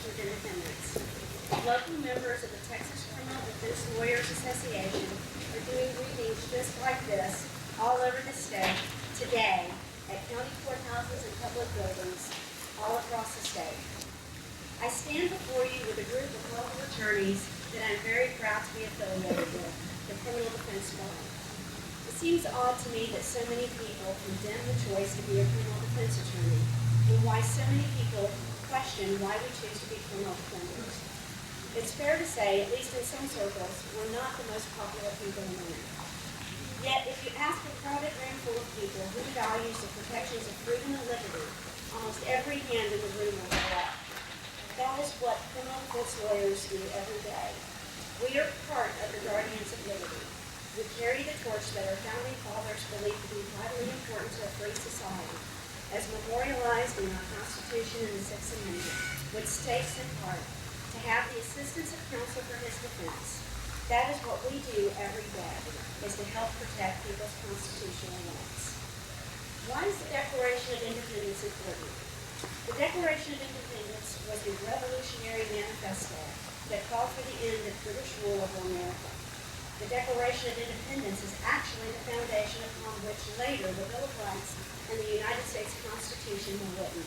Declaration of Independence. Local members of the Texas Criminal Defense Lawyers Association are doing readings just like this all over the state today at county courthouses and public buildings all across the state. I stand before you with a group of local attorneys that I'm very proud to be affiliated with, the Criminal Defense Bar. It seems odd to me that so many people condemn the choice to be a criminal defense attorney, and why so many people question why we choose to be criminal defenders. It's fair to say, at least in some circles, we're not the most popular people in the room. Yet, if you ask a crowded room full of people who values the protections of freedom and liberty, almost every hand in the room will go up. That is what criminal defense lawyers do every day. We are part of the guardians of liberty. We carry the torch that our founding fathers believed to be vitally important to a free society, as memorialized in our Constitution in the Sixth Amendment, which states in part, to have the assistance of counsel for his defense. That is what we do every day, is to help protect people's constitutional rights. Why is the Declaration of Independence important? The Declaration of Independence was the revolutionary manifesto that called for the end of British rule over America. The Declaration of Independence is actually the foundation upon which later the Bill of Rights and the United States Constitution were written.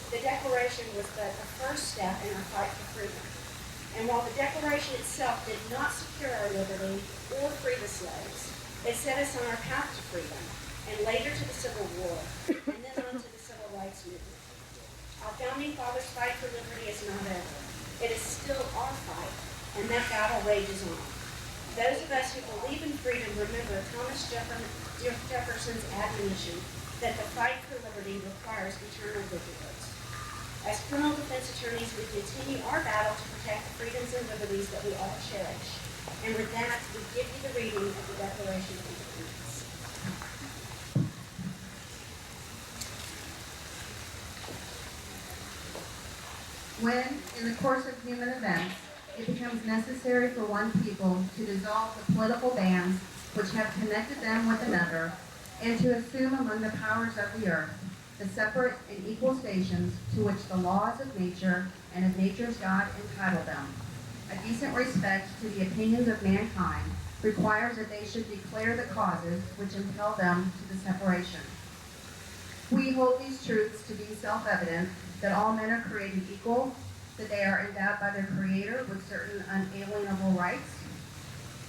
The Declaration was but a first step in our fight for freedom. And while the Declaration itself did not secure our liberty or free the slaves, it set us on our path to freedom, and later to the Civil War, and then on to the Civil Rights Movement. Our founding fathers' fight for liberty is not over. It is still our fight, and that battle rages on. Those of us who believe in freedom remember Thomas Jefferson's admonition that the fight for liberty requires eternal vigilance. As criminal defense attorneys, we continue our battle to protect the freedoms and liberties that we all cherish. And with that, we give you the reading of the Declaration of Independence. When, in the course of human events, it becomes necessary for one people to dissolve the political bands which have connected them with another, and to assume among the powers of the earth the separate and equal stations to which the laws of nature and of nature's God entitle them, a decent respect to the opinions of mankind requires that they should declare the causes which impel them to the separation. We hold these truths to be self-evident, that all men are created equal, that they are endowed by their Creator with certain unalienable rights,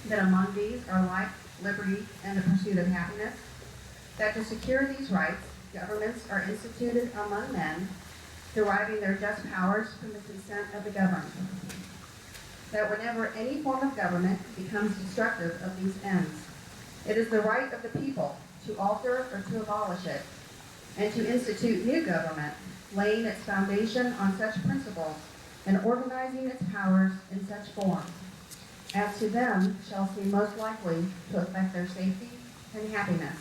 that among these are life, liberty, and the pursuit of happiness, that to secure these rights, governments are instituted among men, deriving their just powers from the consent of the governed, that whenever any form of government becomes destructive of these ends, it is the right of the people to alter or to abolish it, and to institute new government, laying its foundation on such principles and organizing its powers in such form as to them shall seem most likely to affect their safety and happiness.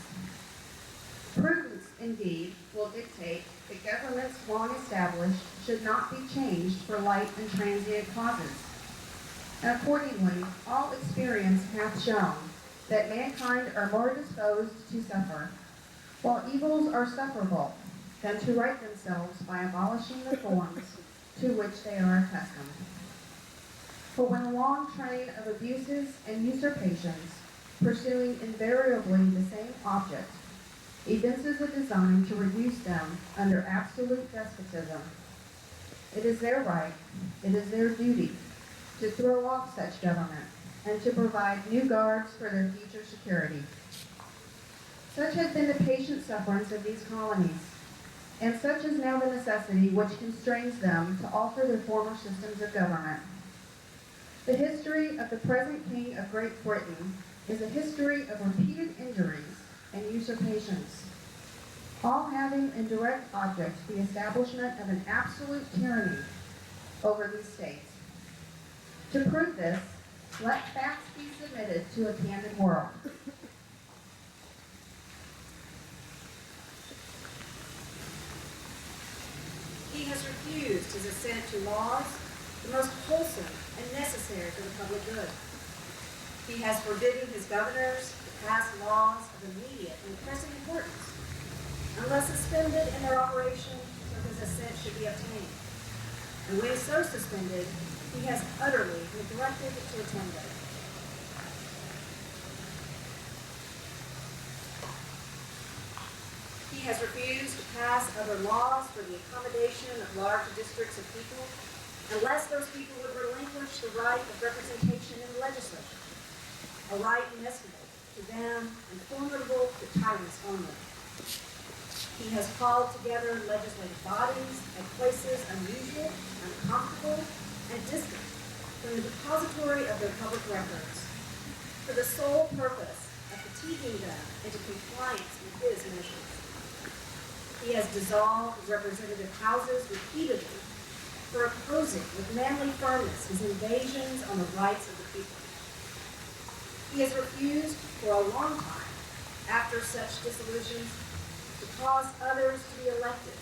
Prudence, indeed, will dictate that governments long established should not be changed for light and transient causes. And accordingly, all experience hath shown that mankind are more disposed to suffer, while evils are sufferable, than to right themselves by abolishing the forms to which they are accustomed. For when a long train of abuses and usurpations, pursuing invariably the same object, evinces a design to reduce them under absolute despotism, it is their right, it is their duty, to throw off such government, and to provide new guards for their future security. Such has been the patient sufferance of these colonies, and such is now the necessity which constrains them to alter their former systems of government. The history of the present King of Great Britain is a history of repeated injuries and usurpations, all having in direct object the establishment of an absolute tyranny over these states. To prove this, let facts be submitted to a candid world. He has refused his assent to laws, the most wholesome and necessary for the public good. He has forbidden his governors to pass laws of immediate and pressing importance, unless suspended in their operation so his assent should be obtained. and when so suspended, he has utterly neglected to attend them. He has refused to pass other laws for the accommodation of large districts of people, unless those people would relinquish the right of representation in the legislature, a right inestimable to them and formidable to tyrants only. He has called together legislative bodies at places unusual, uncomfortable, and distant from the depository of their public records, for the sole purpose of fatiguing them into compliance with his measures. He has dissolved representative houses repeatedly for opposing with manly firmness his invasions on the rights of the people. He has refused for a long time, after such dissolutions, to cause others to be elected,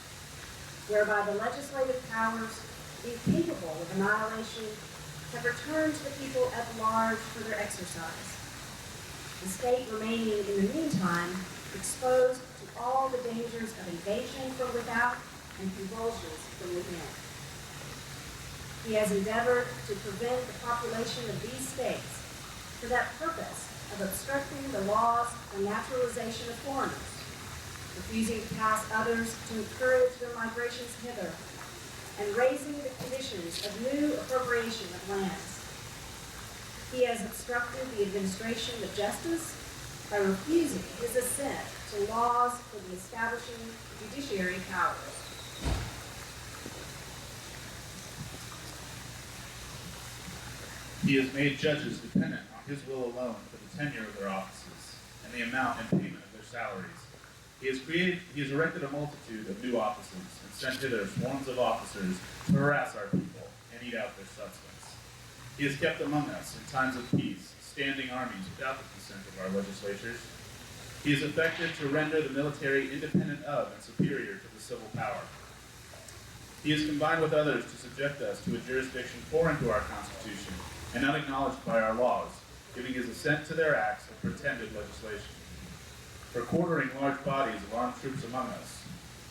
whereby the legislative powers, incapable of annihilation, have returned to the people at large for their exercise, the state remaining in the meantime exposed to all the dangers of invasion from without and convulsions from within. He has endeavored to prevent the population of these states for that purpose of obstructing the laws for naturalization of foreigners, refusing to pass others to encourage their migrations hither, and raising the conditions of new appropriation of lands. He has obstructed the administration of justice by refusing his assent to laws for the establishing judiciary powers. He has made judges dependent on his will alone for the tenure of their offices and the amount and payment of their salaries. He has erected a multitude of new offices and sent hither swarms of officers to harass our people and eat out their substance. He has kept among us in times of peace standing armies without the consent of our legislatures. He has effected to render the military independent of and superior to the civil power. He has combined with others to subject us to a jurisdiction foreign to our Constitution and unacknowledged by our laws, giving his assent to their acts of pretended legislation, for quartering large bodies of armed troops among us,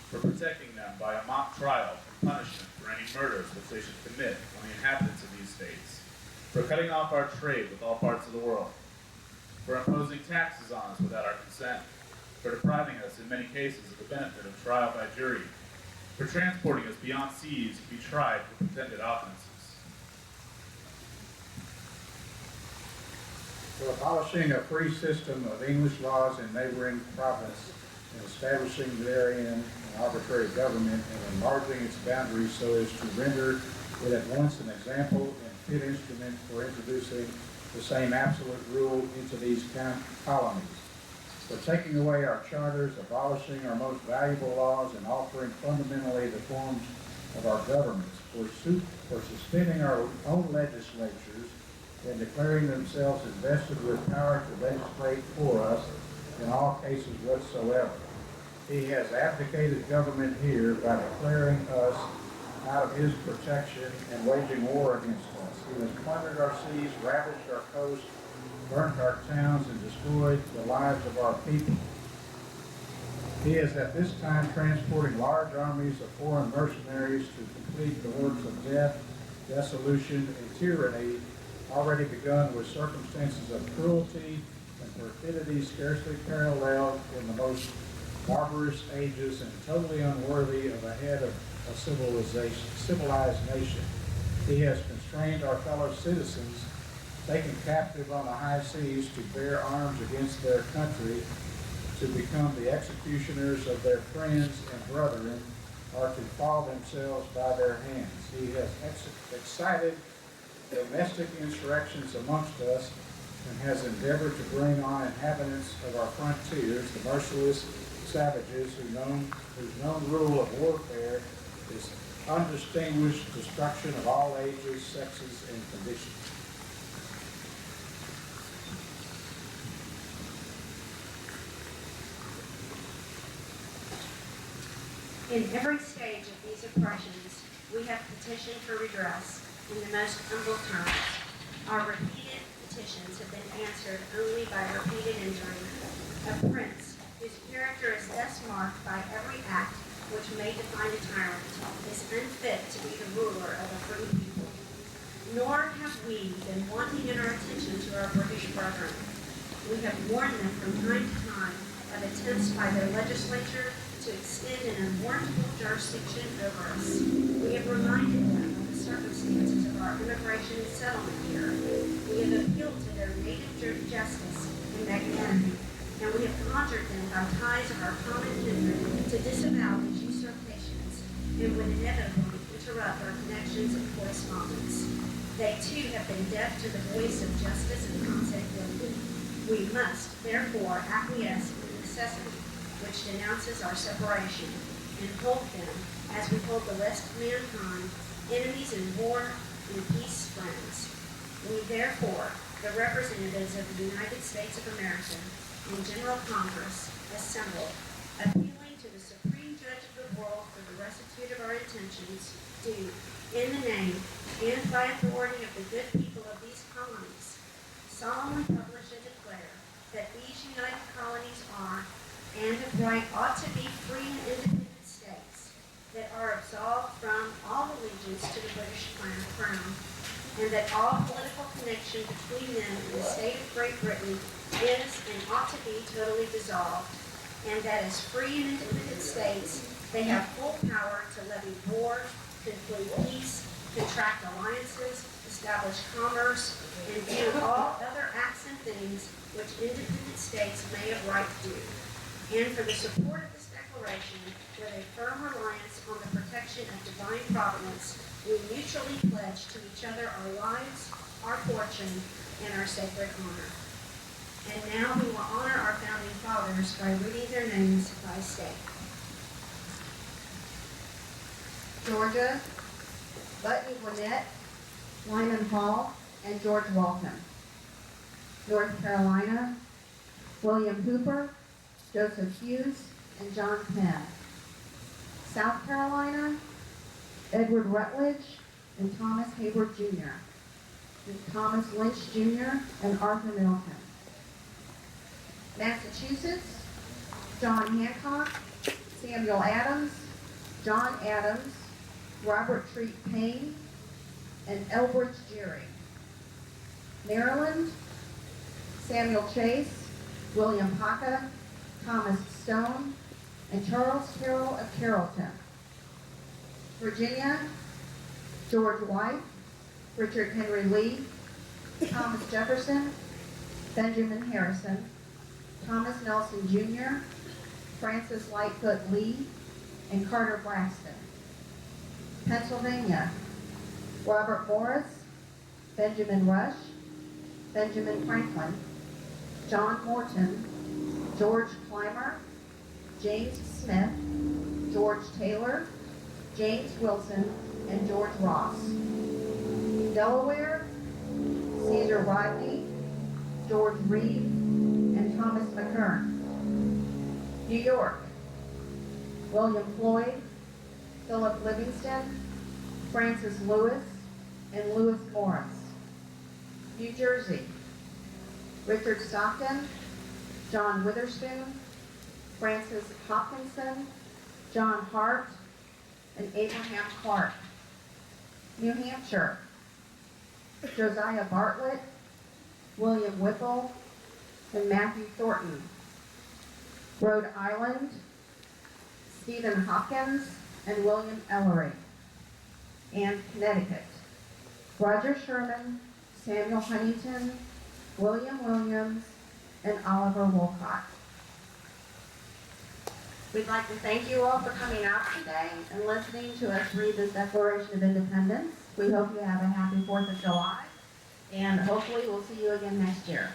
for protecting them by a mock trial and punishment for any murders which they should commit on the inhabitants of these states, for cutting off our trade with all parts of the world, for imposing taxes on us without our consent, for depriving us in many cases of the benefit of trial by jury, for transporting us beyond seas to be tried for pretended offenses, for abolishing a free system of English laws in neighboring province and establishing therein an arbitrary government and enlarging its boundaries so as to render it at once an example and fit instrument for introducing the same absolute rule into these colonies, for taking away our charters, abolishing our most valuable laws, and altering fundamentally the forms of our governments, for suspending our own legislatures and declaring themselves invested with power to legislate for us in all cases whatsoever. He has abdicated government here by declaring us out of his protection and waging war against us. He has plundered our seas, ravaged our coast, burnt our towns, and destroyed the lives of our people. He is at this time transporting large armies of foreign mercenaries to complete the works of death, dissolution, and tyranny already begun with circumstances of cruelty and perfidy scarcely paralleled in the most barbarous ages and totally unworthy of a head of a civilized nation. He has constrained our fellow citizens, taken captive on the high seas to bear arms against their country, to become the executioners of their friends and brethren, or to fall themselves by their hands. He has excited domestic insurrections amongst us and has endeavored to bring on inhabitants of our frontiers, the merciless savages whose known rule of warfare is undistinguished destruction of all ages, sexes, and conditions. In every stage of these oppressions, we have petitioned for redress in the most humble terms. Our repeated petitions have been answered only by repeated injury. A prince whose character is thus marked by every act which may define a tyrant is is unfit to be the ruler of a free people. Nor have we been wanting in our attention to our British brethren. We have warned them from time to time of attempts by their legislature to extend an unwarrantable jurisdiction over us. We have reminded them of the circumstances of our immigration and settlement here. We have appealed to their native justice and magnanimity, and we have conjured them by ties of our common kindred to disavow these usurpations and would inevitably interrupt our connections and correspondence. They too have been deaf to the voice of justice and consequently. We must, therefore, acquiesce in the necessity which denounces our separation, and hold them, as we hold the rest of mankind, enemies in war and peace friends. We therefore, the representatives of the United States of America and General Congress, assembled, appealing to the Supreme Judge of the world for the rectitude of our intentions, do, in the name and by authority of the good people of these colonies, solemnly publish and declare that these united colonies are, and of right ought to be, free and independent states that are absolved from all allegiance to the British crown, and that all political connection between them and the state of Great Britain is and ought to be totally dissolved, and that as free and independent states they have full power to levy war, conclude peace, contract alliances, establish commerce, and do all other acts and things which independent states may of right do. And for the support of this declaration, with a firm reliance on the protection of divine providence, we mutually pledge to each other our lives, our fortune, and our sacred honor. And now we will honor our founding fathers by reading their names by state. Georgia, Button Gwinnett, Lyman Hall, and George Walton. North Carolina, William Hooper, Joseph Hughes, and John Penn. South Carolina, Edward Rutledge and Thomas Hayward Jr., and Thomas Lynch Jr. and Arthur Middleton. Massachusetts, John Hancock, Samuel Adams, John Adams, Robert Treat Payne, and Elbridge Gerry. Maryland, Samuel Chase, William Paca, Thomas Stone, and Charles Carroll of Carrollton. Virginia, George White, Richard Henry Lee, Thomas Jefferson, Benjamin Harrison, Thomas Nelson Jr., Francis Lightfoot Lee, and Carter Braxton. Pennsylvania, Robert Morris, Benjamin Rush, Benjamin Franklin, John Morton, George Clymer, James Smith, George Taylor, James Wilson, and George Ross. Delaware, Caesar Rodney, George Reed, and Thomas McKern. New York, William Floyd, Philip Livingston, Francis Lewis, and Lewis Morris. New Jersey, Richard Stockton, John Witherspoon, Francis Hopkinson, John Hart, and Abraham Clark. New Hampshire, Josiah Bartlett, William Whipple, and Matthew Thornton. Rhode Island, Stephen Hopkins and William Ellery. And Connecticut, Roger Sherman, Samuel Huntington, William Williams, and Oliver Wolcott. We'd like to thank you all for coming out today and listening to us read this Declaration of Independence. We hope you have a happy 4th of July, and hopefully we'll see you again next year.